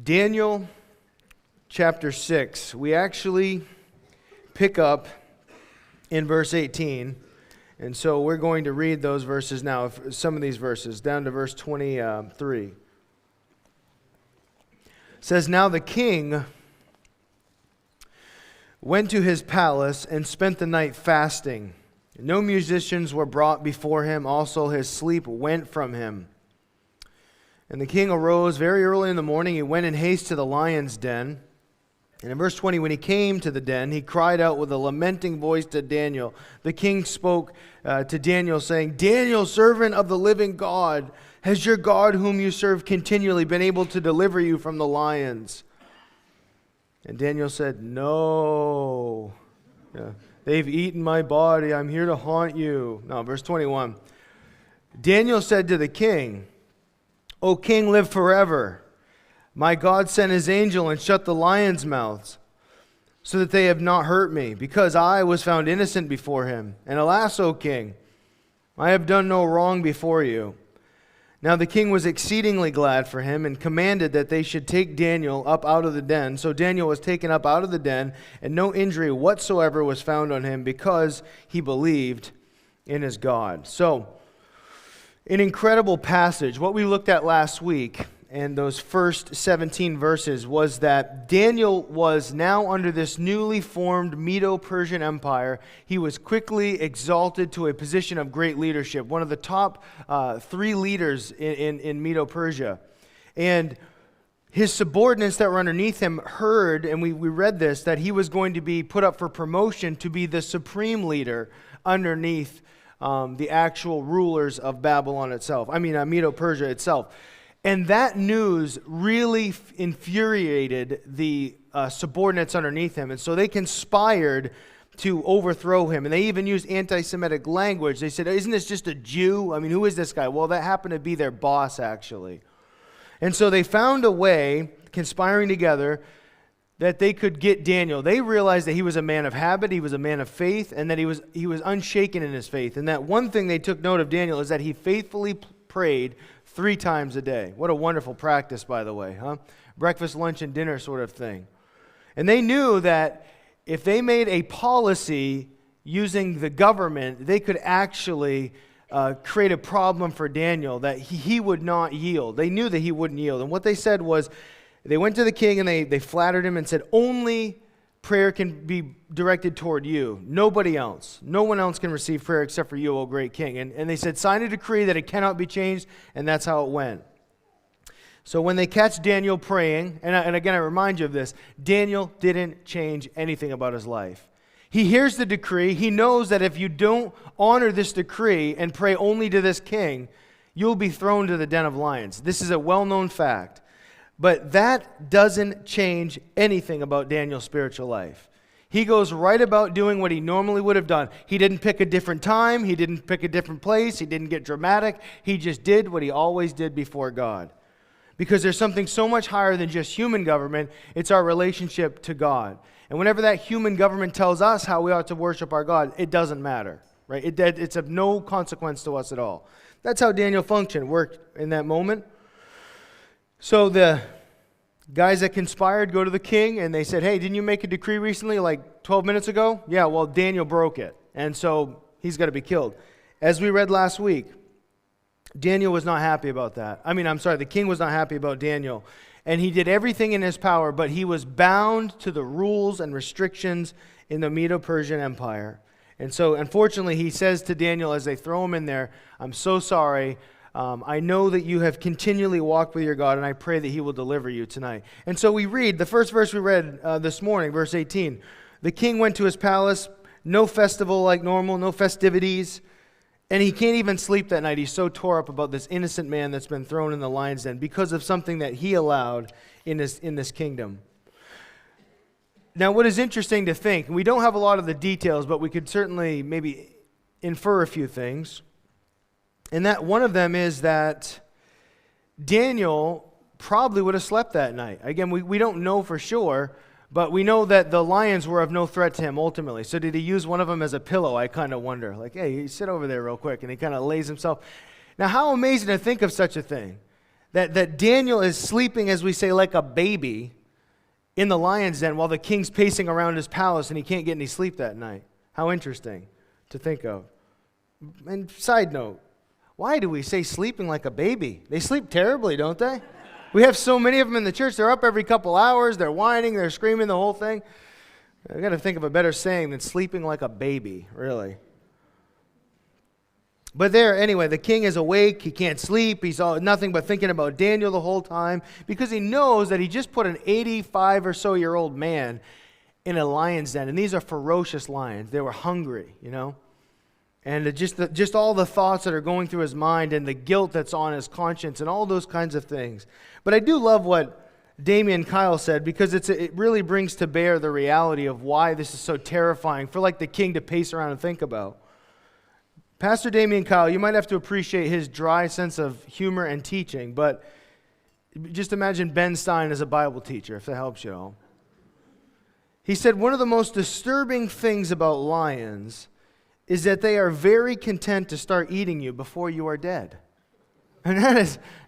Daniel chapter 6, we actually pick up in verse 18, and so we're going to read those verses now, some of these verses, down to verse 23. It says, "Now the king went to his palace and spent the night fasting. No musicians were brought before him, also his sleep went from him. And the king arose very early in the morning. He went in haste to the lion's den. And in verse 20, when he came to the den, he cried out with a lamenting voice to Daniel. The king spoke to Daniel, saying, 'Daniel, servant of the living God, has your God whom you serve continually been able to deliver you from the lions?' And Daniel said, 'No. They've eaten my body. I'm here to haunt you.'" Now, verse 21. Daniel said to the king, "O king, live forever. My God sent his angel and shut the lions' mouths, so that they have not hurt me, because I was found innocent before him. And alas, O king, I have done no wrong before you." Now the king was exceedingly glad for him, and commanded that they should take Daniel up out of the den. So Daniel was taken up out of the den, and no injury whatsoever was found on him, because he believed in his God. So, an incredible passage. What we looked at last week, and those first 17 verses, was that Daniel was now under this newly formed Medo-Persian Empire. He was quickly exalted to a position of great leadership, one of the top 3 leaders in Medo-Persia. And his subordinates that were underneath him heard, and we read this, that he was going to be put up for promotion to be the supreme leader underneath the actual rulers of Babylon itself. Medo-Persia itself. And that news really infuriated the subordinates underneath him. And so they conspired to overthrow him. And they even used anti-Semitic language. They said, "Isn't this just a Jew? Who is this guy?" Well, that happened to be their boss, actually. And so they found a way, conspiring together, that they could get Daniel. They realized that he was a man of habit, he was a man of faith, and that he was unshaken in his faith. And that one thing they took note of Daniel is that he faithfully prayed 3 times a day. What a wonderful practice, by the way, huh? Breakfast, lunch, and dinner sort of thing. And they knew that if they made a policy using the government, they could actually create a problem for Daniel, that he would not yield. They knew that he wouldn't yield. And what they said was, they went to the king and they flattered him and said, "Only prayer can be directed toward you, nobody else. No one else can receive prayer except for you, O great king." And they said, "Sign a decree that it cannot be changed," and that's how it went. So when they catch Daniel praying, and again I remind you of this, Daniel didn't change anything about his life. He hears the decree. He knows that if you don't honor this decree and pray only to this king, you'll be thrown to the den of lions. This is a well-known fact. But that doesn't change anything about Daniel's spiritual life. He goes right about doing what he normally would have done. He didn't pick a different time. He didn't pick a different place. He didn't get dramatic. He just did what he always did before God. Because there's something so much higher than just human government. It's our relationship to God. And whenever that human government tells us how we ought to worship our God, it doesn't matter. Right? It's of no consequence to us at all. That's how Daniel functioned, worked in that moment. So the guys that conspired go to the king and they said, "Hey, didn't you make a decree recently, like 12 minutes ago?" "Yeah, well, Daniel broke it, and so he's got to be killed." As we read last week, Daniel was not happy about that. The king was not happy about Daniel. And he did everything in his power, but he was bound to the rules and restrictions in the Medo-Persian Empire. And so, unfortunately, he says to Daniel as they throw him in there, "I'm so sorry. I know that you have continually walked with your God, and I pray that he will deliver you tonight." And so we read, the first verse we read this morning, verse 18. The king went to his palace, no festival like normal, no festivities, and he can't even sleep that night. He's so tore up about this innocent man that's been thrown in the lion's den because of something that he allowed in this kingdom. Now, what is interesting to think, we don't have a lot of the details, but we could certainly maybe infer a few things. And that one of them is that Daniel probably would have slept that night. Again, we don't know for sure, but we know that the lions were of no threat to him ultimately. So did he use one of them as a pillow? I kind of wonder. Like, "Hey, sit over there real quick." And he kind of lays himself. Now, how amazing to think of such a thing. that Daniel is sleeping, as we say, like a baby in the lion's den while the king's pacing around his palace and he can't get any sleep that night. How interesting to think of. And side note, why do we say sleeping like a baby? They sleep terribly, don't they? We have so many of them in the church. They're up every couple hours. They're whining. They're screaming, the whole thing. I've got to think of a better saying than sleeping like a baby, really. But there, anyway, the king is awake. He can't sleep. He's nothing but thinking about Daniel the whole time because he knows that he just put an 85 or so year old man in a lion's den. And these are ferocious lions. They were hungry, you know. And just all the thoughts that are going through his mind and the guilt that's on his conscience and all those kinds of things. But I do love what Damian Kyle said because it really brings to bear the reality of why this is so terrifying for like the king to pace around and think about. Pastor Damian Kyle, you might have to appreciate his dry sense of humor and teaching, but just imagine Ben Stein as a Bible teacher, if that helps you at all. He said one of the most disturbing things about lions is that they are very content to start eating you before you are dead. And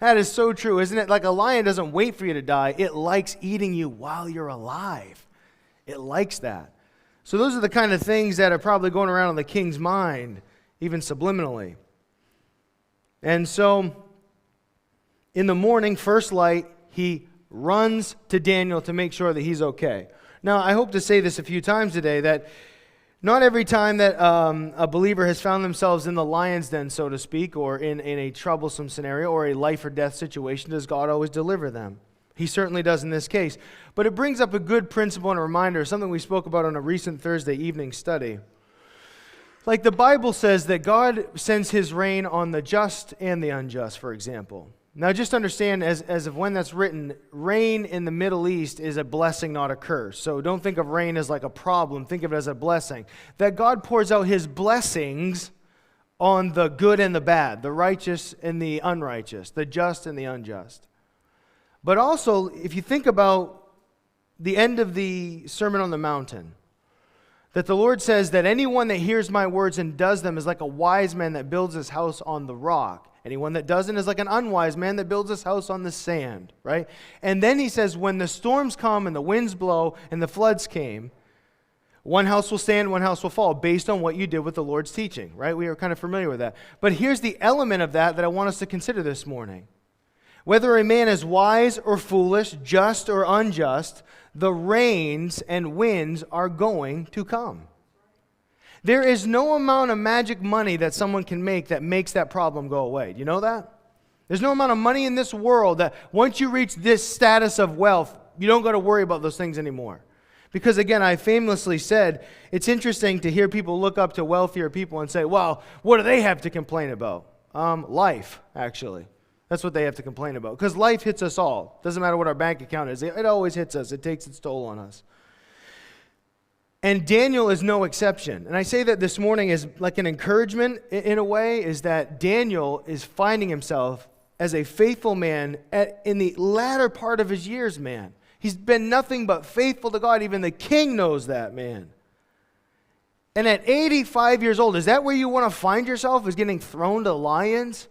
that is so true, isn't it? Like a lion doesn't wait for you to die. It likes eating you while you're alive. It likes that. So those are the kind of things that are probably going around in the king's mind, even subliminally. And so in the morning, first light, he runs to Daniel to make sure that he's okay. Now, I hope to say this a few times today, that not every time that a believer has found themselves in the lion's den, so to speak, or in a troublesome scenario or a life or death situation, does God always deliver them. He certainly does in this case. But it brings up a good principle and a reminder, something we spoke about on a recent Thursday evening study. Like the Bible says that God sends his rain on the just and the unjust, for example. Now just understand, as of when that's written, rain in the Middle East is a blessing, not a curse. So don't think of rain as like a problem. Think of it as a blessing. That God pours out his blessings on the good and the bad, the righteous and the unrighteous, the just and the unjust. But also, if you think about the end of the Sermon on the Mountain, that the Lord says that anyone that hears my words and does them is like a wise man that builds his house on the rock. Anyone that doesn't is like an unwise man that builds his house on the sand, right? And then he says, when the storms come and the winds blow and the floods came, one house will stand, one house will fall, based on what you did with the Lord's teaching, right? We are kind of familiar with that. But here's the element of that I want us to consider this morning. Whether a man is wise or foolish, just or unjust, the rains and winds are going to come. There is no amount of magic money that someone can make that makes that problem go away. Do you know that? There's no amount of money in this world that once you reach this status of wealth, you don't got to worry about those things anymore. Because again, I famously said, it's interesting to hear people look up to wealthier people and say, well, what do they have to complain about? Life, actually. That's what they have to complain about. Because life hits us all. Doesn't matter what our bank account is. It always hits us. It takes its toll on us. And Daniel is no exception. And I say that this morning as like an encouragement in a way, is that Daniel is finding himself as a faithful man in the latter part of his years, man. He's been nothing but faithful to God. Even the king knows that, man. And at 85 years old, is that where you want to find yourself, is getting thrown to lions?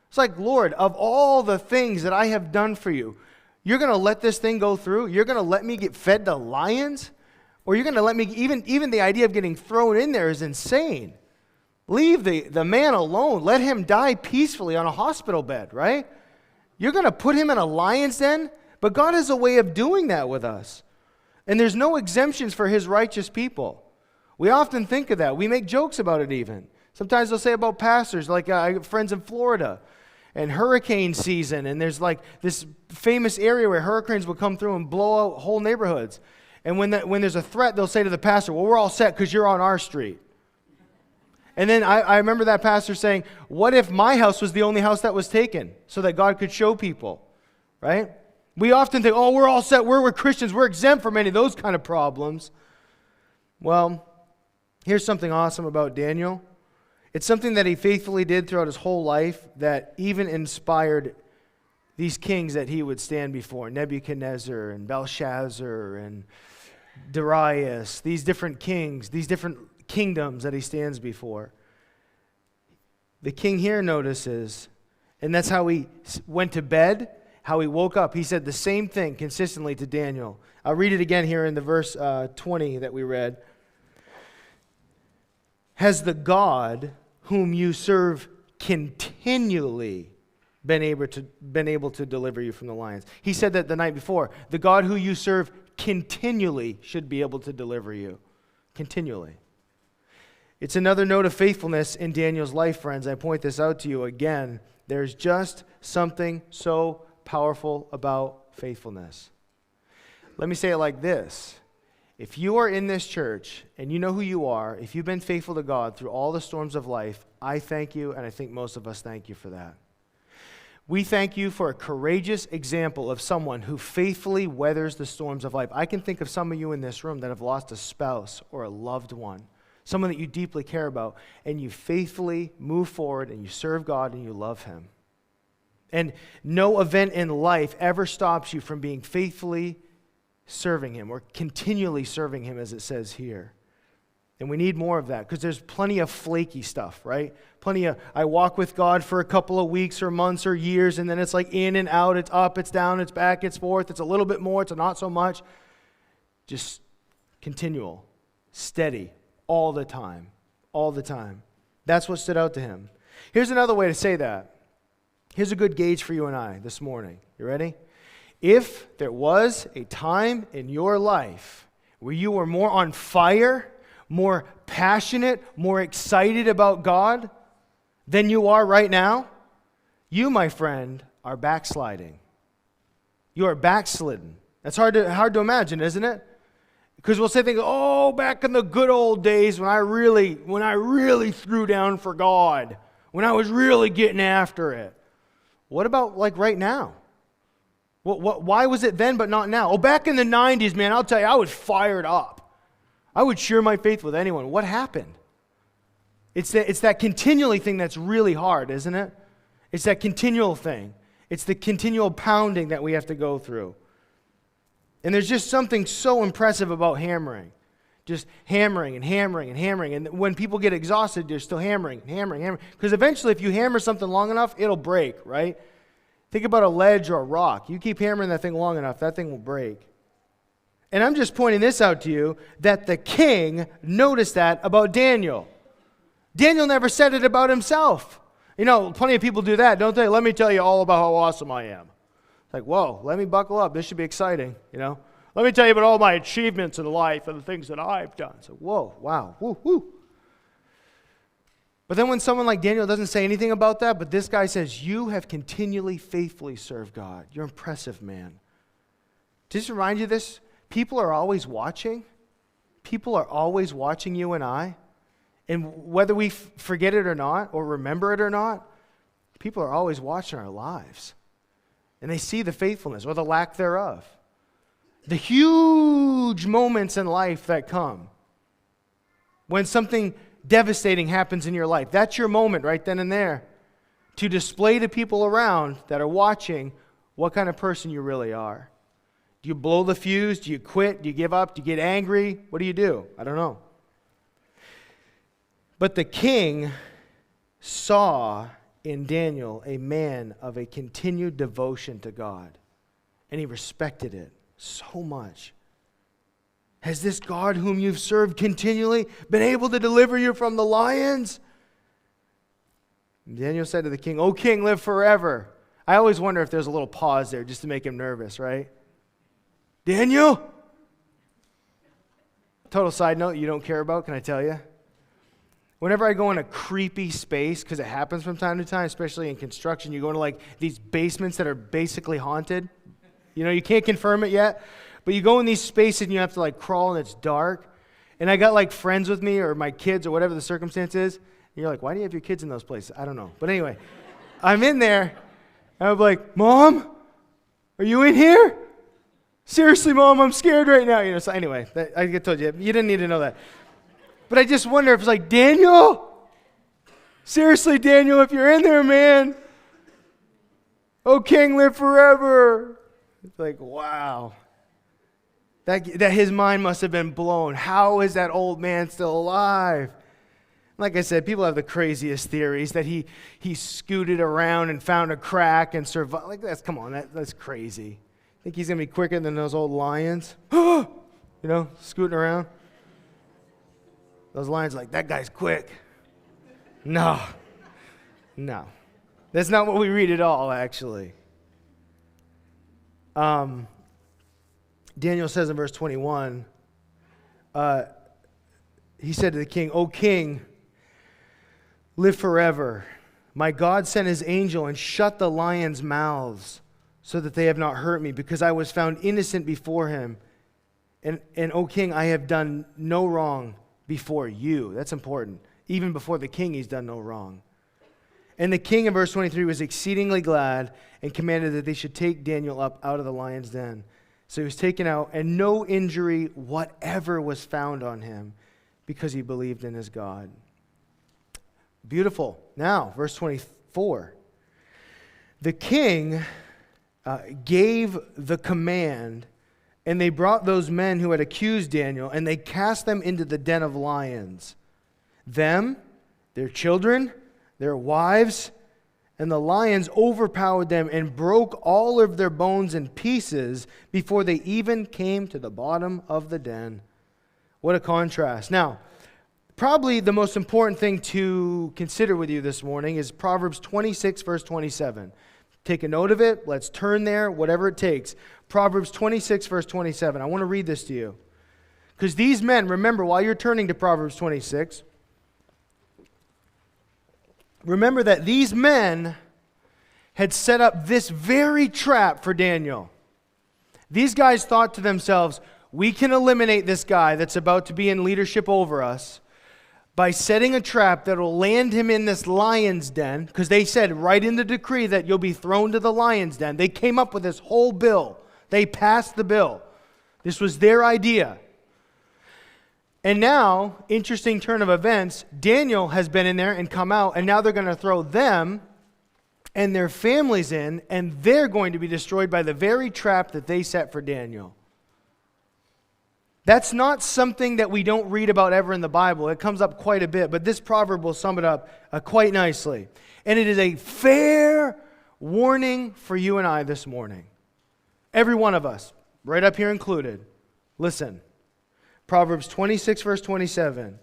It's like, Lord, of all the things that I have done for you, you're going to let this thing go through? You're going to let me get fed to lions? Or you're going to let me, even the idea of getting thrown in there is insane. Leave the man alone. Let him die peacefully on a hospital bed, right? You're going to put him in a lion's den? But God has a way of doing that with us. And there's no exemptions for his righteous people. We often think of that. We make jokes about it even. Sometimes they'll say about pastors, like I have friends in Florida, and hurricane season, and there's like this famous area where hurricanes will come through and blow out whole neighborhoods. And when there's a threat, they'll say to the pastor, well, we're all set because you're on our street. And then I remember that pastor saying, what if my house was the only house that was taken so that God could show people, right? We often think, oh, we're all set, we're Christians, we're exempt from any of those kind of problems. Well, here's something awesome about Daniel. It's something that he faithfully did throughout his whole life that even inspired these kings that he would stand before, Nebuchadnezzar and Belshazzar and Darius, these different kings, these different kingdoms that he stands before. The king here notices, And that's how he went to bed, how he woke up. He said the same thing consistently to Daniel. I'll read it again here in the verse 20 that we read. Has the God whom you serve continually been able to deliver you from the lions? He said that the night before. The God who you serve continually should be able to deliver you. Continually. It's another note of faithfulness in Daniel's life, friends. I point this out to you again. There's just something so powerful about faithfulness. Let me say it like this. If you are in this church and you know who you are, if you've been faithful to God through all the storms of life, I thank you, and I think most of us thank you for that. We thank you for a courageous example of someone who faithfully weathers the storms of life. I can think of some of you in this room that have lost a spouse or a loved one, someone that you deeply care about, and you faithfully move forward and you serve God and you love Him. And no event in life ever stops you from being faithfully serving Him or continually serving Him, as it says here. And we need more of that because there's plenty of flaky stuff, right? Plenty of, I walk with God for a couple of weeks or months or years, and then it's like in and out, it's up, it's down, it's back, it's forth, it's a little bit more, it's not so much. Just continual, steady, all the time, all the time. That's what stood out to him. Here's another way to say that. Here's a good gauge for you and I this morning. You ready? If there was a time in your life where you were more on fire, more passionate, more excited about God than you are right now, you, my friend, are backsliding. You are backslidden. That's hard to imagine, isn't it? Because we'll say things, oh, back in the good old days when I really threw down for God, when I was really getting after it. What about like right now? Why was it then but not now? Oh, back in the 90s, man, I'll tell you, I was fired up. I would share my faith with anyone. What happened? It's that continually thing that's really hard, isn't it? It's that continual thing. It's the continual pounding that we have to go through. And there's just something so impressive about hammering. Just hammering and hammering and hammering. And when people get exhausted, they're still hammering and hammering and hammering. Because eventually, if you hammer something long enough, it'll break, right? Think about a ledge or a rock. You keep hammering that thing long enough, that thing will break. And I'm just pointing this out to you, that the king noticed that about Daniel. Daniel never said it about himself. You know, plenty of people do that, don't they? Let me tell you all about how awesome I am. Like, whoa, let me buckle up. This should be exciting, you know. Let me tell you about all my achievements in life and the things that I've done. So, whoa, wow, woo, woo. But then when someone like Daniel doesn't say anything about that, but this guy says, you have continually faithfully served God. You're impressive, man. Just to remind you this, people are always watching. People are always watching you and I. And whether we forget it or not, or remember it or not, people are always watching our lives. And they see the faithfulness or the lack thereof. The huge moments in life that come. When something devastating happens in your life. That's your moment right then and there. To display to people around that are watching what kind of person you really are. Do you blow the fuse? Do you quit? Do you give up? Do you get angry? What do? I don't know. But the king saw in Daniel a man of a continued devotion to God. And he respected it so much. Has this God whom you've served continually been able to deliver you from the lions? And Daniel said to the king, O king, live forever. I always wonder if there's a little pause there just to make him nervous, right? Daniel? Total side note you don't care about, can I tell you? Whenever I go in a creepy space, because it happens from time to time, especially in construction, you go into like these basements that are basically haunted. You know, you can't confirm it yet, but you go in these spaces and you have to like crawl and it's dark. And I got like friends with me or my kids or whatever the circumstance is. And you're like, why do you have your kids in those places? I don't know. But anyway, I'm in there and I'm like, Mom, are you in here? Seriously, Mom, I'm scared right now. You know. So anyway, I told you, you didn't need to know that. But I just wonder if it's like, Daniel? Seriously, Daniel, if you're in there, man. Oh, king, live forever. It's like, wow. That his mind must have been blown. How is that old man still alive? Like I said, people have the craziest theories that he scooted around and found a crack and survived. Like, come on, that's crazy. Think he's going to be quicker than those old lions? Scooting around. Those lions are like, that guy's quick. No. That's not what we read at all, actually. Daniel says in verse 21, he said to the king, "O king, live forever. My God sent his angel and shut the lions' mouths so that they have not hurt me, because I was found innocent before him. And O king, I have done no wrong before you." That's important. Even before the king, he's done no wrong. And the king in verse 23 was exceedingly glad and commanded that they should take Daniel up out of the lion's den. So he was taken out, and no injury whatever was found on him, because he believed in his God. Beautiful. Now, verse 24. The king gave the command, and they brought those men who had accused Daniel, and they cast them into the den of lions. Them, their children, their wives, and the lions overpowered them and broke all of their bones in pieces before they even came to the bottom of the den. What a contrast. Now, probably the most important thing to consider with you this morning is Proverbs 26, verse 27. Take a note of it. Let's turn there, whatever it takes. Proverbs 26, verse 27. I want to read this to you. Because these men, remember, while you're turning to Proverbs 26, remember that these men had set up this very trap for Daniel. These guys thought to themselves, we can eliminate this guy that's about to be in leadership over us by setting a trap that will land him in this lion's den, because they said right in the decree that you'll be thrown to the lion's den. They came up with this whole bill. They passed the bill. This was their idea. And now, interesting turn of events, Daniel has been in there and come out, and now they're going to throw them and their families in, and they're going to be destroyed by the very trap that they set for Daniel. That's not something that we don't read about ever in the Bible. It comes up quite a bit, but this proverb will sum it up quite nicely. And it is a fair warning for you and I this morning. Every one of us, right up here included. Listen. Proverbs 26, verse 27.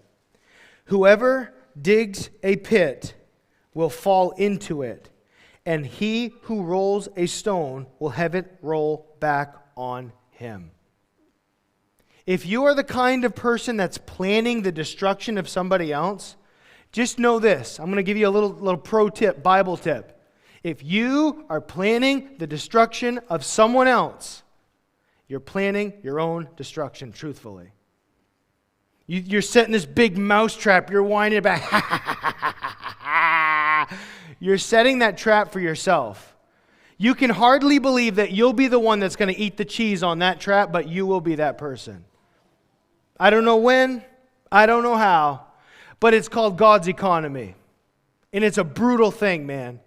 Whoever digs a pit will fall into it, and he who rolls a stone will have it roll back on him. If you are the kind of person that's planning the destruction of somebody else, just know this. I'm going to give you a little pro tip, Bible tip. If you are planning the destruction of someone else, you're planning your own destruction, truthfully. You're setting this big mousetrap. You're whining about, You're setting that trap for yourself. You can hardly believe that you'll be the one that's going to eat the cheese on that trap, but you will be that person. I don't know when, I don't know how, but it's called God's economy. And it's a brutal thing, man.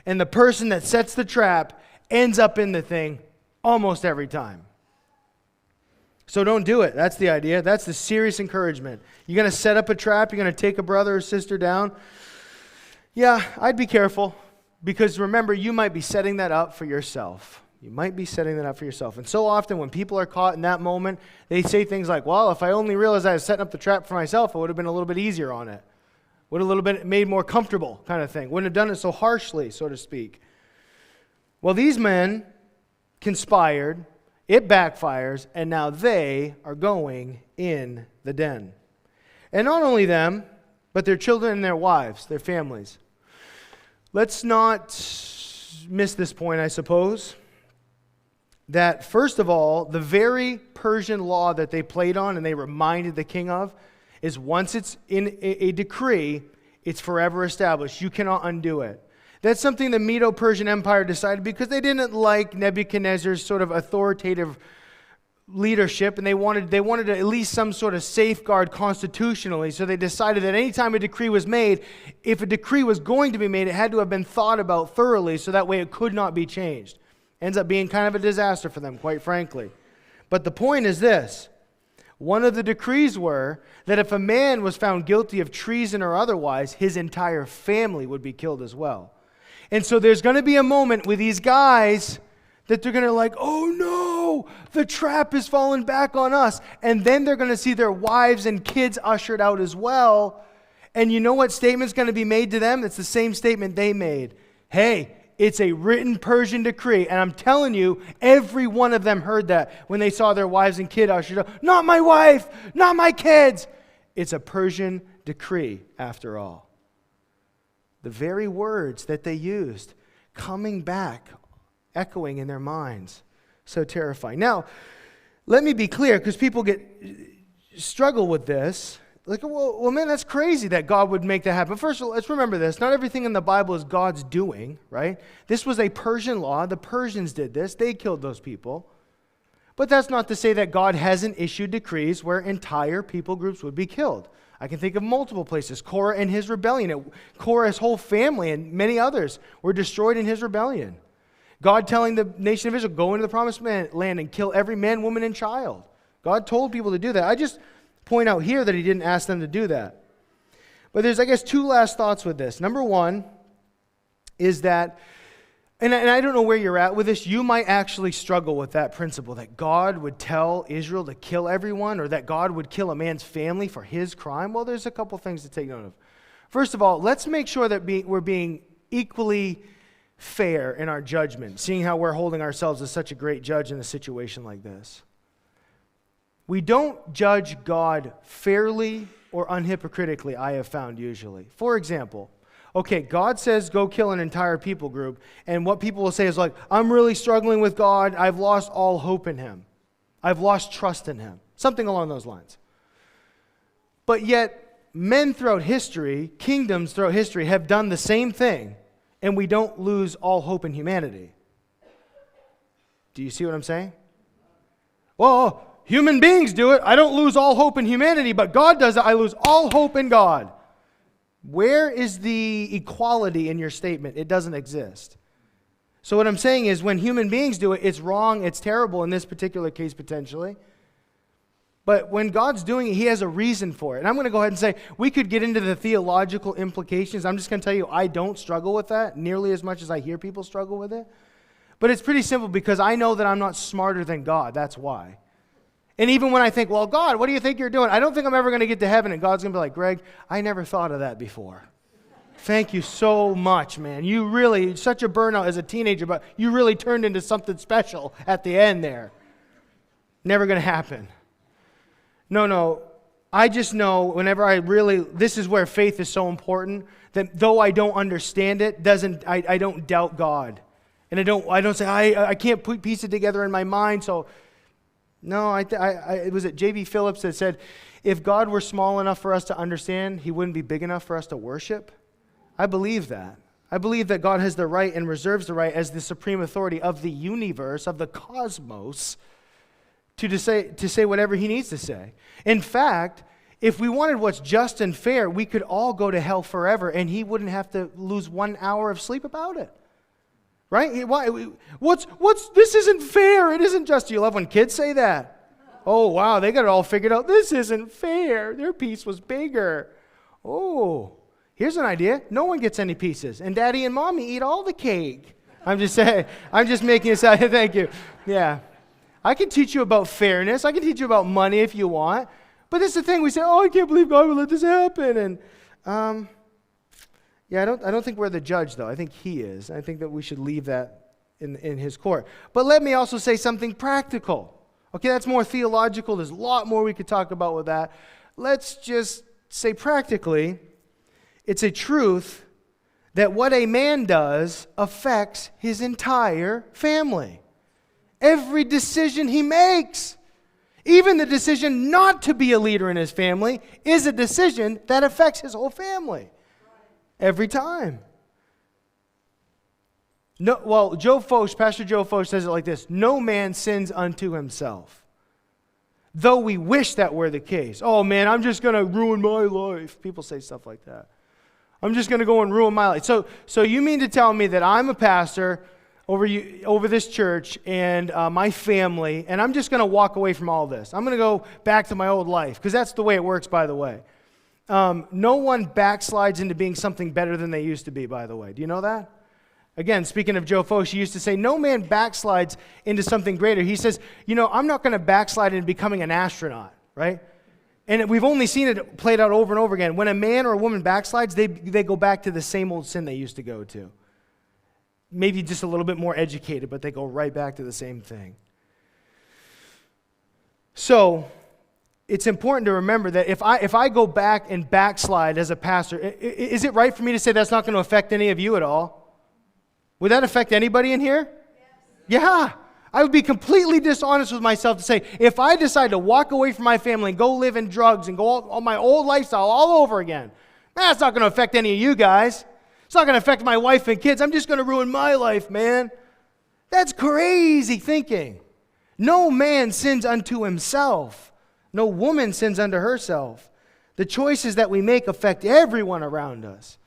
And the person that sets the trap ends up in the thing almost every time. So don't do it. That's the idea. That's the serious encouragement. You're going to set up a trap. You're going to take a brother or sister down. Yeah, I'd be careful. Because remember, you might be setting that up for yourself. You might be setting that up for yourself. And so often when people are caught in that moment, they say things like, well, if I only realized I was setting up the trap for myself, it would have been a little bit easier on it. Would have a little bit made more comfortable kind of thing. Wouldn't have done it so harshly, so to speak. Well, these men conspired. It backfires, and now they are going in the den. And not only them, but their children and their wives, their families. Let's not miss this point, I suppose, that first of all, the very Persian law that they played on and they reminded the king of is once it's in a decree, it's forever established. You cannot undo it. That's something the Medo-Persian Empire decided because they didn't like Nebuchadnezzar's sort of authoritative leadership, and they wanted at least some sort of safeguard constitutionally. So they decided that any time a decree was made, if a decree was going to be made, it had to have been thought about thoroughly, so that way it could not be changed. Ends up being kind of a disaster for them, quite frankly. But the point is this: One of the decrees were that if a man was found guilty of treason or otherwise, his entire family would be killed as well. And so there's going to be a moment with these guys that they're going to like, oh no, the trap is falling back on us. And then they're going to see their wives and kids ushered out as well. And you know what statement's going to be made to them? It's the same statement they made. Hey, it's a written Persian decree. And I'm telling you, every one of them heard that when they saw their wives and kids ushered out. Not my wife, not my kids. It's a Persian decree after all. The very words that they used coming back, echoing in their minds. So terrifying. Now, let me be clear, because people struggle with this. Like, well, man, that's crazy that God would make that happen. First of all, let's remember this. Not everything in the Bible is God's doing, right? This was a Persian law. The Persians did this. They killed those people. But that's not to say that God hasn't issued decrees where entire people groups would be killed. I can think of multiple places. Korah and his rebellion. Korah's whole family and many others were destroyed in his rebellion. God telling the nation of Israel, go into the promised land and kill every man, woman, and child. God told people to do that. I just point out here that he didn't ask them to do that. But there's, I guess, two last thoughts with this. Number one is that, and I don't know where you're at with this, you might actually struggle with that principle, that God would tell Israel to kill everyone, or that God would kill a man's family for his crime. Well, there's a couple things to take note of. First of all, let's make sure that we're being equally fair in our judgment, seeing how we're holding ourselves as such a great judge in a situation like this. We don't judge God fairly or unhypocritically, I have found usually. For example, okay, God says go kill an entire people group, and what people will say is like, I'm really struggling with God, I've lost all hope in him. I've lost trust in him. Something along those lines. But yet, men throughout history, kingdoms throughout history have done the same thing, and we don't lose all hope in humanity. Do you see what I'm saying? Well, human beings do it. I don't lose all hope in humanity, but God does it. I lose all hope in God. Where is the equality in your statement? It doesn't exist. So what I'm saying is when human beings do it, it's wrong, it's terrible in this particular case potentially. But when God's doing it, he has a reason for it. And I'm going to go ahead and say, we could get into the theological implications. I'm just going to tell you, I don't struggle with that nearly as much as I hear people struggle with it. But it's pretty simple because I know that I'm not smarter than God. That's why. And even when I think, well, God, what do you think you're doing? I don't think I'm ever going to get to heaven. And God's going to be like, Greg, I never thought of that before. Thank you so much, man. You really, such a burnout as a teenager, but you really turned into something special at the end there. Never going to happen. No. I just know whenever this is where faith is so important, that though I don't understand it, I don't doubt God. And I don't say, I can't piece it together in my mind, so... No, it was J.B. Phillips that said, if God were small enough for us to understand, he wouldn't be big enough for us to worship. I believe that. I believe that God has the right and reserves the right as the supreme authority of the universe, of the cosmos, to say whatever he needs to say. In fact, if we wanted what's just and fair, we could all go to hell forever, and he wouldn't have to lose 1 hour of sleep about it. Right? Why? This isn't fair. It isn't just. You love when kids say that. Oh, wow, they got it all figured out. This isn't fair. Their piece was bigger. Oh, here's an idea. No one gets any pieces. And Daddy and Mommy eat all the cake. I'm just saying. I'm just making it sound. Thank you. Yeah. I can teach you about fairness. I can teach you about money if you want. But this is the thing. We say, oh, I can't believe God would let this happen. And, yeah, I don't think we're the judge, though. I think he is. I think that we should leave that in his court. But let me also say something practical. Okay, that's more theological. There's a lot more we could talk about with that. Let's just say practically, it's a truth that what a man does affects his entire family. Every decision he makes, even the decision not to be a leader in his family, is a decision that affects his whole family. Every time. No, well, Pastor Joe Focht says it like this: no man sins unto himself. Though we wish that were the case. Oh man, I'm just going to ruin my life. People say stuff like that. I'm just going to go and ruin my life. So you mean to tell me that I'm a pastor, over this church and my family, and I'm just going to walk away from all this. I'm going to go back to my old life, because that's the way it works, by the way. No one backslides into being something better than they used to be, by the way. Do you know that? Again, speaking of Joe Focht, he used to say, no man backslides into something greater. He says, I'm not going to backslide into becoming an astronaut, right? And we've only seen it played out over and over again. When a man or a woman backslides, they go back to the same old sin they used to go to. Maybe just a little bit more educated, but they go right back to the same thing. So, it's important to remember that if I go back and backslide as a pastor, is it right for me to say that's not going to affect any of you at all? Would that affect anybody in here? Yes. Yeah. I would be completely dishonest with myself to say, if I decide to walk away from my family and go live in drugs and go all my old lifestyle all over again, that's not going to affect any of you guys. It's not going to affect my wife and kids. I'm just going to ruin my life, man. That's crazy thinking. No man sins unto himself. No woman sins unto herself. The choices that we make affect everyone around us.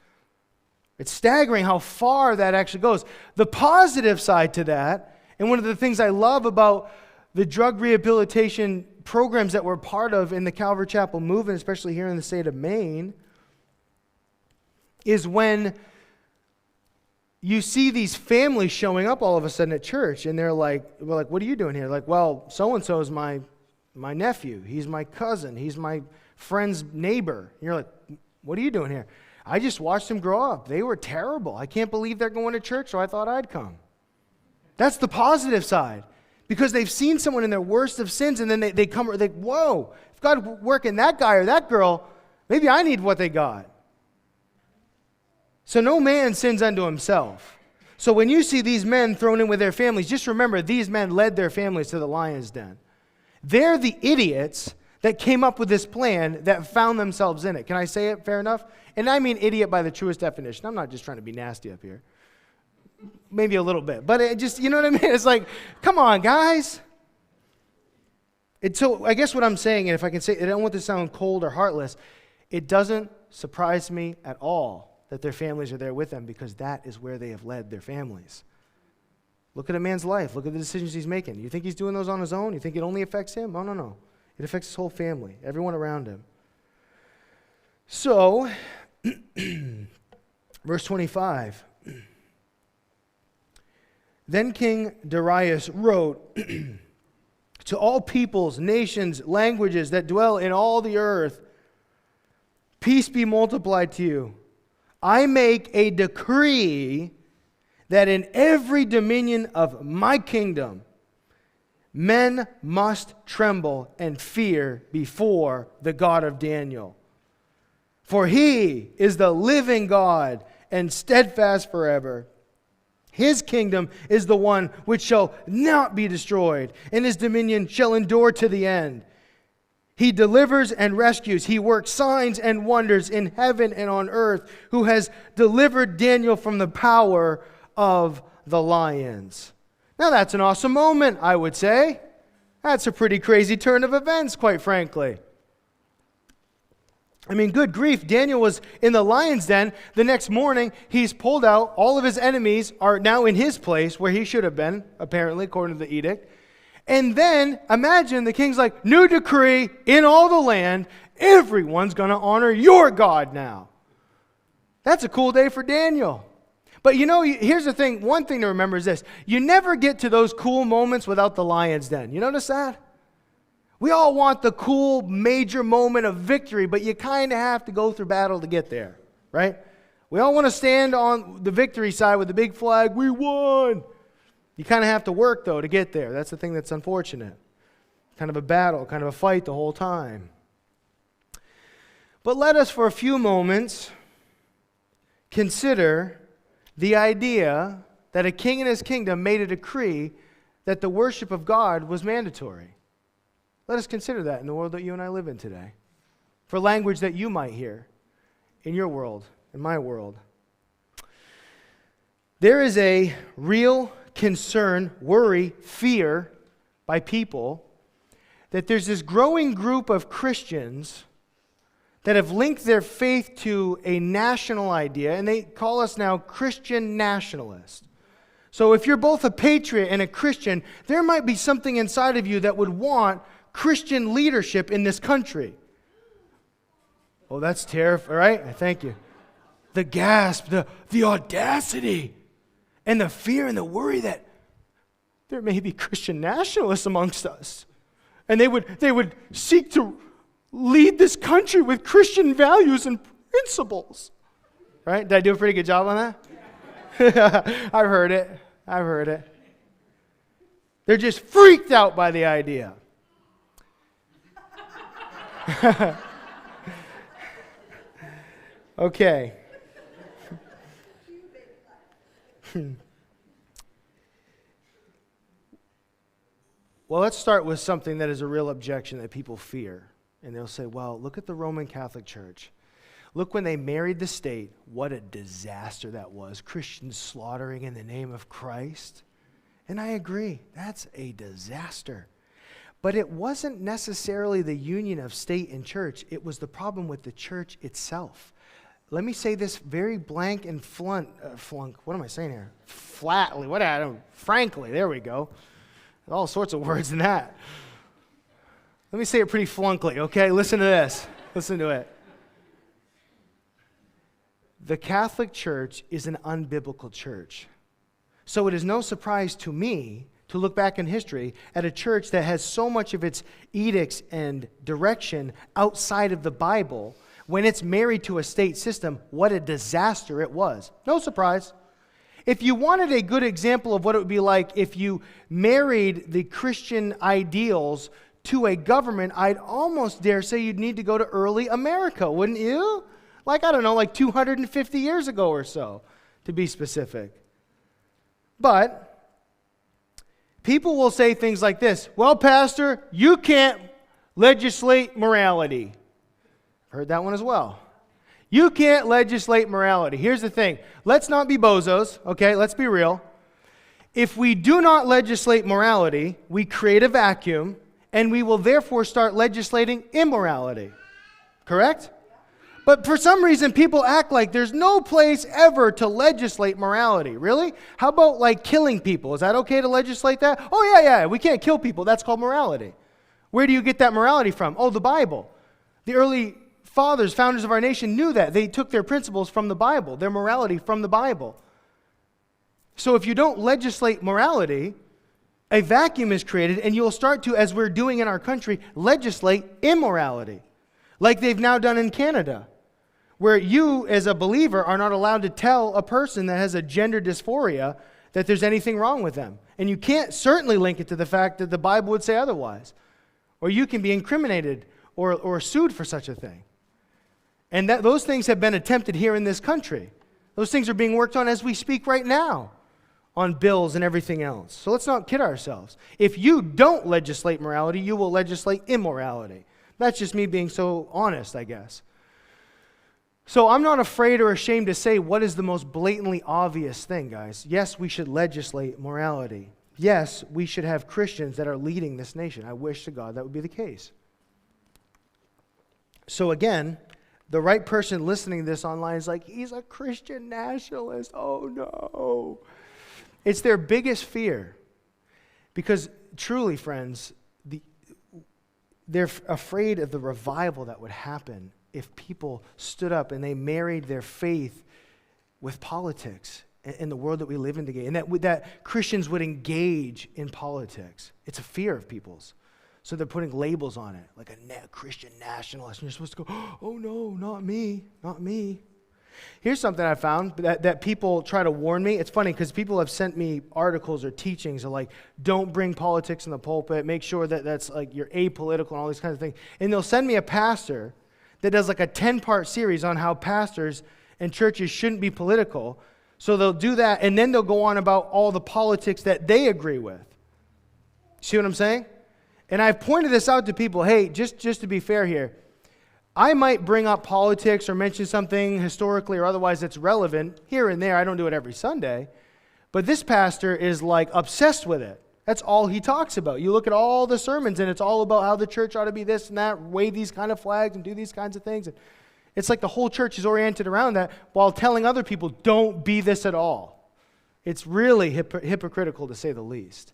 It's staggering how far that actually goes. The positive side to that, and one of the things I love about the drug rehabilitation programs that we're part of in the Calvary Chapel movement, especially here in the state of Maine, is when you see these families showing up all of a sudden at church, and they're like, what are you doing here? Like, well, so-and-so is my nephew. He's my cousin. He's my friend's neighbor. And you're like, what are you doing here? I just watched them grow up. They were terrible. I can't believe they're going to church, so I thought I'd come. That's the positive side. Because they've seen someone in their worst of sins, and then they come, whoa, if God work in that guy or that girl, maybe I need what they got. So no man sins unto himself. So when you see these men thrown in with their families, just remember these men led their families to the lion's den. They're the idiots that came up with this plan that found themselves in it. Can I say it fair enough? And I mean idiot by the truest definition. I'm not just trying to be nasty up here. Maybe a little bit. But it just, you know what I mean? It's like, come on, guys. So I guess what I'm saying, and if I can say, I don't want this to sound cold or heartless, it doesn't surprise me at all that their families are there with them, because that is where they have led their families. Look at a man's life. Look at the decisions he's making. You think he's doing those on his own? You think it only affects him? Oh, no. It affects his whole family, everyone around him. So, verse 25. Then King Darius wrote to all peoples, nations, languages that dwell in all the earth, peace be multiplied to you. I make a decree that in every dominion of my kingdom, men must tremble and fear before the God of Daniel. For he is the living God and steadfast forever. His kingdom is the one which shall not be destroyed, and his dominion shall endure to the end. He delivers and rescues. He works signs and wonders in heaven and on earth, who has delivered Daniel from the power of the lions. Now that's an awesome moment, I would say. That's a pretty crazy turn of events, quite frankly. I mean, good grief, Daniel was in the lion's den. The next morning, he's pulled out. All of his enemies are now in his place where he should have been, apparently, according to the edict. And then, imagine the king's like, new decree in all the land, everyone's going to honor your God now. That's a cool day for Daniel. But here's the thing. One thing to remember is this. You never get to those cool moments without the lion's den. You notice that? We all want the cool major moment of victory, but you kind of have to go through battle to get there, right? We all want to stand on the victory side with the big flag. We won. You kind of have to work, though, to get there. That's the thing that's unfortunate. Kind of a battle, kind of a fight the whole time. But let us, for a few moments, consider the idea that a king in his kingdom made a decree that the worship of God was mandatory. Let us consider that in the world that you and I live in today. For language that you might hear in your world, in my world. There is a real concern, worry, fear by people that there's this growing group of Christians that have linked their faith to a national idea, and they call us now Christian nationalists. So if you're both a patriot and a Christian, there might be something inside of you that would want Christian leadership in this country. Oh, that's terrifying, right? Thank you. The gasp, the audacity, and the fear and the worry that there may be Christian nationalists amongst us. And they would seek to lead this country with Christian values and principles. Right? Did I do a pretty good job on that? I've heard it. They're just freaked out by the idea. Okay. Well, let's start with something that is a real objection that people fear. And they'll say, well, look at the Roman Catholic Church. Look, when they married the state, what a disaster that was. Christians slaughtering in the name of Christ. And I agree, that's a disaster. But it wasn't necessarily the union of state and church. It was the problem with the church itself. Let me say this very blank and what am I saying here? Flatly, frankly, there we go. All sorts of words in that. Let me say it pretty flunkly, okay? Listen to this. Listen to it. The Catholic Church is an unbiblical church. So it is no surprise to me to look back in history at a church that has so much of its edicts and direction outside of the Bible. When it's married to a state system, what a disaster it was. No surprise. If you wanted a good example of what it would be like if you married the Christian ideals to a government, I'd almost dare say you'd need to go to early America, wouldn't you? Like 250 years ago or so, to be specific. But people will say things like this, well, Pastor, you can't legislate morality. Heard that one as well. You can't legislate morality. Here's the thing. Let's not be bozos, okay? Let's be real. If we do not legislate morality, we create a vacuum, and we will therefore start legislating immorality. Correct? But for some reason, people act like there's no place ever to legislate morality. Really? How about like killing people? Is that okay to legislate that? Oh, yeah, we can't kill people. That's called morality. Where do you get that morality from? Oh, the Bible. The early founders of our nation knew that. They took their principles from the Bible, their morality from the Bible. So if you don't legislate morality, a vacuum is created, and you'll start to, as we're doing in our country, legislate immorality, like they've now done in Canada, where you, as a believer, are not allowed to tell a person that has a gender dysphoria that there's anything wrong with them. And you can't certainly link it to the fact that the Bible would say otherwise. Or you can be incriminated or sued for such a thing. And those things have been attempted here in this country. Those things are being worked on as we speak right now on bills and everything else. So let's not kid ourselves. If you don't legislate morality, you will legislate immorality. That's just me being so honest, I guess. So I'm not afraid or ashamed to say what is the most blatantly obvious thing, guys. Yes, we should legislate morality. Yes, we should have Christians that are leading this nation. I wish to God that would be the case. So again, the right person listening to this online is like, he's a Christian nationalist. Oh no. It's their biggest fear. Because truly, friends, they're afraid of the revival that would happen if people stood up and they married their faith with politics in the world that we live in today. And that Christians would engage in politics. It's a fear of people's. So they're putting labels on it, like a Christian nationalist. And you're supposed to go, oh no, not me, not me. Here's something I found that people try to warn me. It's funny because people have sent me articles or teachings of like, don't bring politics in the pulpit. Make sure that that's like you're apolitical and all these kinds of things. And they'll send me a pastor that does like a 10-part series on how pastors and churches shouldn't be political. So they'll do that, and then they'll go on about all the politics that they agree with. See what I'm saying? And I've pointed this out to people, hey, just to be fair here, I might bring up politics or mention something historically or otherwise that's relevant here and there. I don't do it every Sunday. But this pastor is like obsessed with it. That's all he talks about. You look at all the sermons and it's all about how the church ought to be this and that, wave these kind of flags and do these kinds of things. And it's like the whole church is oriented around that while telling other people, don't be this at all. It's really hypocritical to say the least.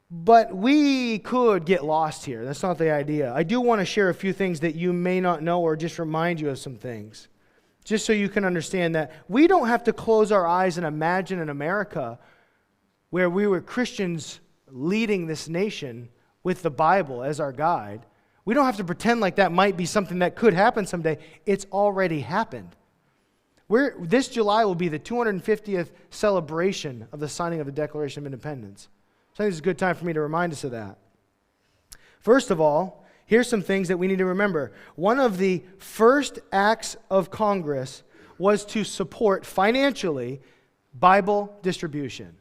But we could get lost here. That's not the idea. I do want to share a few things that you may not know or just remind you of some things. Just so you can understand that we don't have to close our eyes and imagine an America where we were Christians leading this nation with the Bible as our guide. We don't have to pretend like that might be something that could happen someday. It's already happened. This July will be the 250th celebration of the signing of the Declaration of Independence. So I think it's a good time for me to remind us of that. First of all, here's some things that we need to remember. One of the first acts of Congress was to support financially Bible distribution.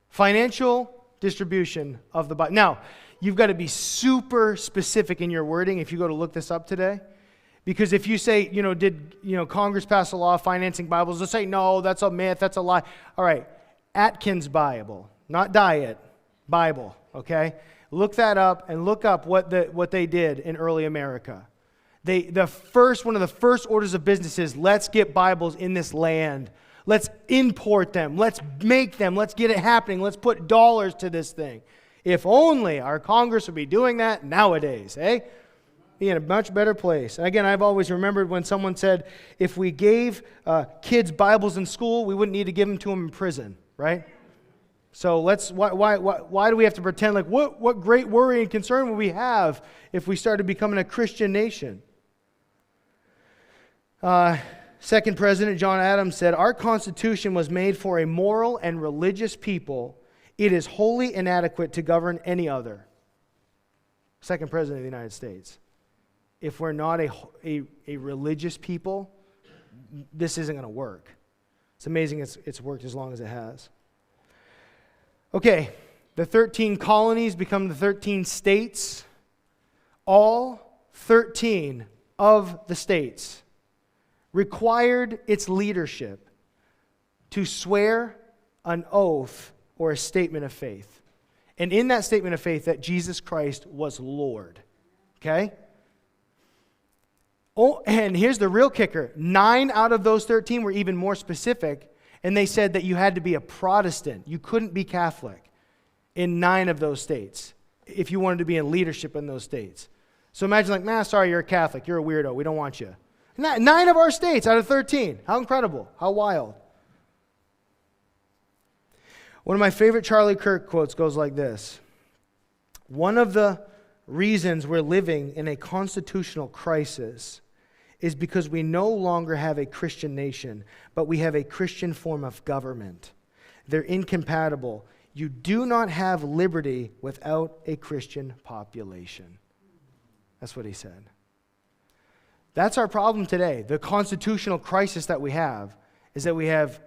Financial distribution of the Bible. Now, you've got to be super specific in your wording if you go to look this up today. Because if you say, did Congress pass a law financing Bibles, they'll say, no, that's a myth, that's a lie. All right, Atkins Bible, not diet, Bible, okay? Look that up and look up what they did in early America. One of the first orders of business is, let's get Bibles in this land. Let's import them. Let's make them. Let's get it happening. Let's put dollars to this thing. If only our Congress would be doing that nowadays, eh? Be in a much better place. And again, I've always remembered when someone said, if we gave kids Bibles in school, we wouldn't need to give them to them in prison, right? So why do we have to pretend like, what great worry and concern would we have if we started becoming a Christian nation? Second President John Adams said, our Constitution was made for a moral and religious people. It is wholly inadequate to govern any other. Second President of the United States. If we're not a religious people, this isn't going to work. It's amazing it's worked as long as it has. Okay, the 13 colonies become the 13 states. All 13 of the states required its leadership to swear an oath or a statement of faith. And in that statement of faith, that Jesus Christ was Lord. Okay? Oh, and here's the real kicker. 9 out of those 13 were even more specific, and they said that you had to be a Protestant. You couldn't be Catholic in 9 of those states if you wanted to be in leadership in those states. So imagine sorry, you're a Catholic. You're a weirdo. We don't want you. 9 of our states out of 13. How incredible. How wild. One of my favorite Charlie Kirk quotes goes like this. One of the reasons we're living in a constitutional crisis is because we no longer have a Christian nation, but we have a Christian form of government. They're incompatible. You do not have liberty without a Christian population. That's what he said. That's our problem today. The constitutional crisis that we have is that we have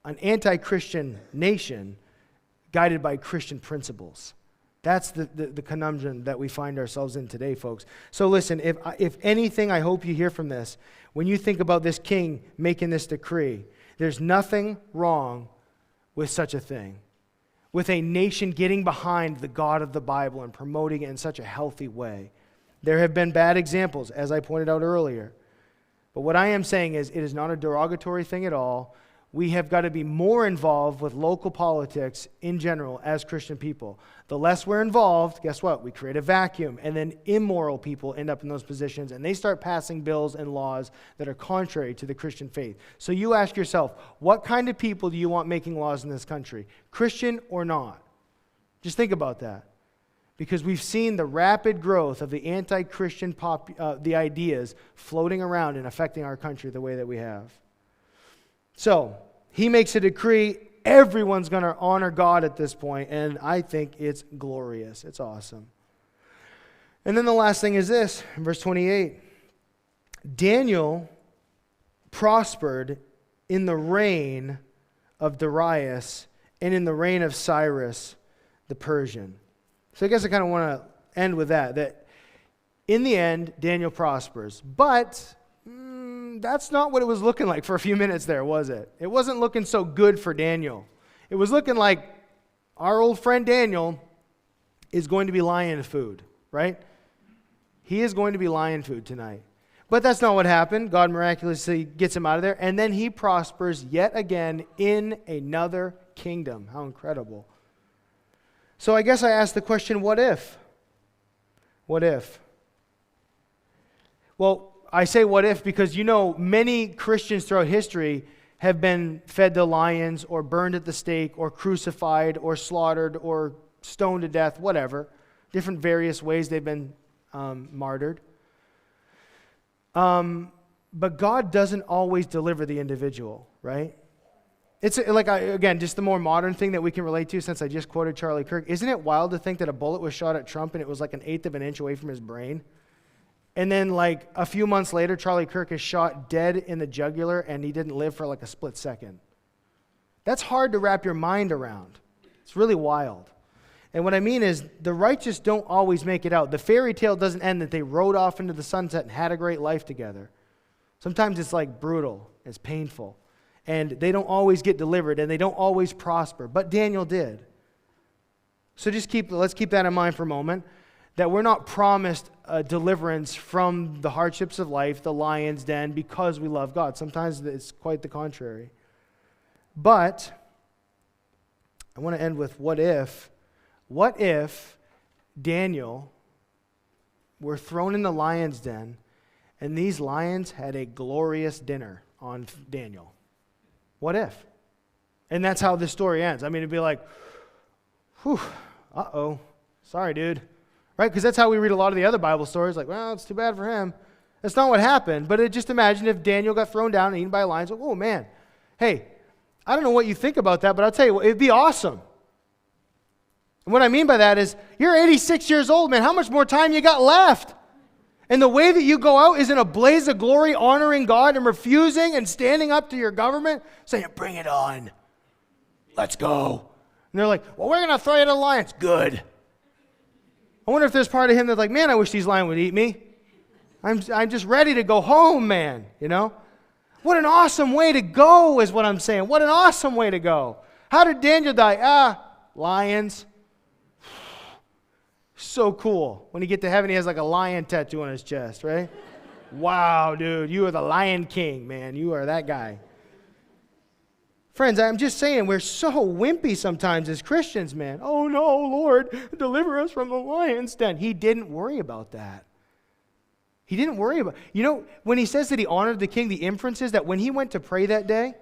an anti-Christian nation guided by Christian principles. That's the conundrum that we find ourselves in today, folks. So listen, if anything, I hope you hear from this. When you think about this king making this decree, there's nothing wrong with such a thing. With a nation getting behind the God of the Bible and promoting it in such a healthy way. There have been bad examples, as I pointed out earlier. But what I am saying is, it is not a derogatory thing at all. We have got to be more involved with local politics in general as Christian people. The less we're involved, guess what? We create a vacuum, and then immoral people end up in those positions, and they start passing bills and laws that are contrary to the Christian faith. So you ask yourself, what kind of people do you want making laws in this country? Christian or not? Just think about that. Because we've seen the rapid growth of the anti-Christian the ideas floating around and affecting our country the way that we have. So, he makes a decree. Everyone's going to honor God at this point, and I think it's glorious. It's awesome. And then the last thing is this, in verse 28. Daniel prospered in the reign of Darius and in the reign of Cyrus the Persian. So I guess I kind of want to end with that in the end, Daniel prospers. But that's not what it was looking like for a few minutes there, was it? It wasn't looking so good for Daniel. It was looking like our old friend Daniel is going to be lion food, right? He is going to be lion food tonight. But that's not what happened. God miraculously gets him out of there, and then he prospers yet again in another kingdom. How incredible. So I guess I ask the question, what if? What if? Well, I say what if because many Christians throughout history have been fed to lions or burned at the stake or crucified or slaughtered or stoned to death, whatever. Different various ways they've been martyred. But God doesn't always deliver the individual, right? It's again, just the more modern thing that we can relate to since I just quoted Charlie Kirk. Isn't it wild to think that a bullet was shot at Trump and it was like 1/8 of an inch away from his brain? And then a few months later, Charlie Kirk is shot dead in the jugular and he didn't live for a split second. That's hard to wrap your mind around. It's really wild. And what I mean is the righteous don't always make it out. The fairy tale doesn't end that they rode off into the sunset and had a great life together. Sometimes it's brutal, it's painful. And they don't always get delivered and they don't always prosper. But Daniel did. So let's keep that in mind for a moment. That we're not promised a deliverance from the hardships of life, the lion's den, because we love God. Sometimes it's quite the contrary. But I want to end with what if. What if Daniel were thrown in the lion's den and these lions had a glorious dinner on Daniel? What if? And that's how this story ends. I mean, it'd be whew, uh-oh, sorry, dude. Right? Because that's how we read a lot of the other Bible stories. Well, it's too bad for him. That's not what happened. But just imagine if Daniel got thrown down and eaten by lions. Oh, man. Hey, I don't know what you think about that, but I'll tell you, it'd be awesome. And what I mean by that is, you're 86 years old, man. How much more time you got left? And the way that you go out is in a blaze of glory, honoring God and refusing and standing up to your government, saying, bring it on. Let's go. And they're like, well, we're going to throw you to the lions. Good. I wonder if there's part of him that's like, man, I wish these lions would eat me. I'm just ready to go home, man, What an awesome way to go is what I'm saying. What an awesome way to go. How did Daniel die? Lions. So cool. When you get to heaven, he has a lion tattoo on his chest, right? Wow, dude, you are the Lion King, man. You are that guy. Friends, I'm just saying, we're so wimpy sometimes as Christians, man. Oh no, Lord, deliver us from the lion's den. He didn't worry about that. He didn't worry about when he says that he honored the king, the inference is that when he went to pray that day,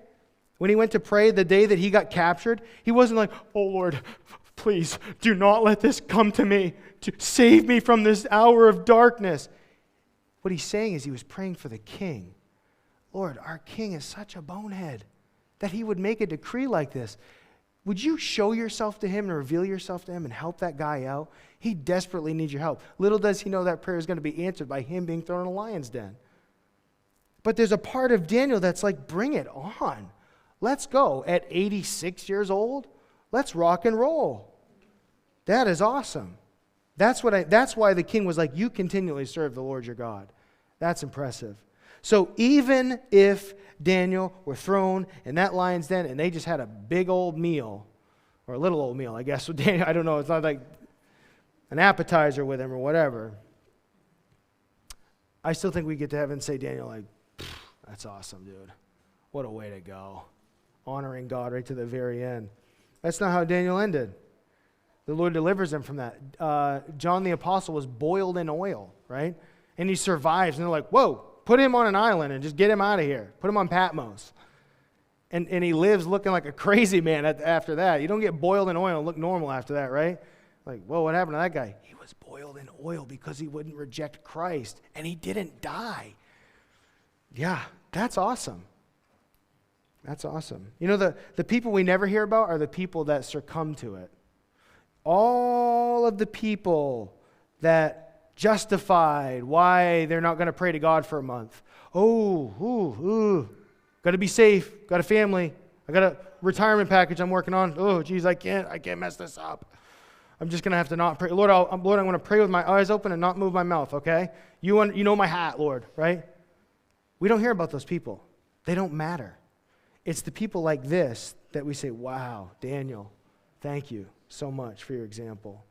when he went to pray the day that he got captured, he wasn't like, oh Lord, please do not let this come to me. To save me from this hour of darkness. What he's saying is he was praying for the king. Lord, our king is such a bonehead that he would make a decree like this. Would you show yourself to him and reveal yourself to him and help that guy out? He desperately needs your help. Little does he know that prayer is going to be answered by him being thrown in a lion's den. But there's a part of Daniel that's bring it on. Let's go. At 86 years old, let's rock and roll. That is awesome. That's why the king was like, you continually serve the Lord your God. That's impressive. So even if Daniel were thrown in that lion's den and they just had a big old meal, or a little old meal, I guess, with Daniel, I don't know, it's not like an appetizer with him or whatever, I still think we get to heaven and say, Daniel, that's awesome, dude. What a way to go. Honoring God right to the very end. That's not how Daniel ended. The Lord delivers him from that. John the Apostle was boiled in oil, right? And he survives. And they're like, whoa, put him on an island and just get him out of here. Put him on Patmos. And he lives looking like a crazy man after that. You don't get boiled in oil and look normal after that, right? Whoa, what happened to that guy? He was boiled in oil because he wouldn't reject Christ. And he didn't die. Yeah, that's awesome. That's awesome. The people we never hear about are the people that succumb to it. All of the people that justified why they're not going to pray to God for a month. Got to be safe. Got a family. I got a retirement package I'm working on. Oh, geez, I can't mess this up. I'm just going to have to not pray. Lord, I'm going to pray with my eyes open and not move my mouth, okay? You know my hat, Lord, right? We don't hear about those people. They don't matter. It's the people like this that we say, wow, Daniel, thank you so much for your example.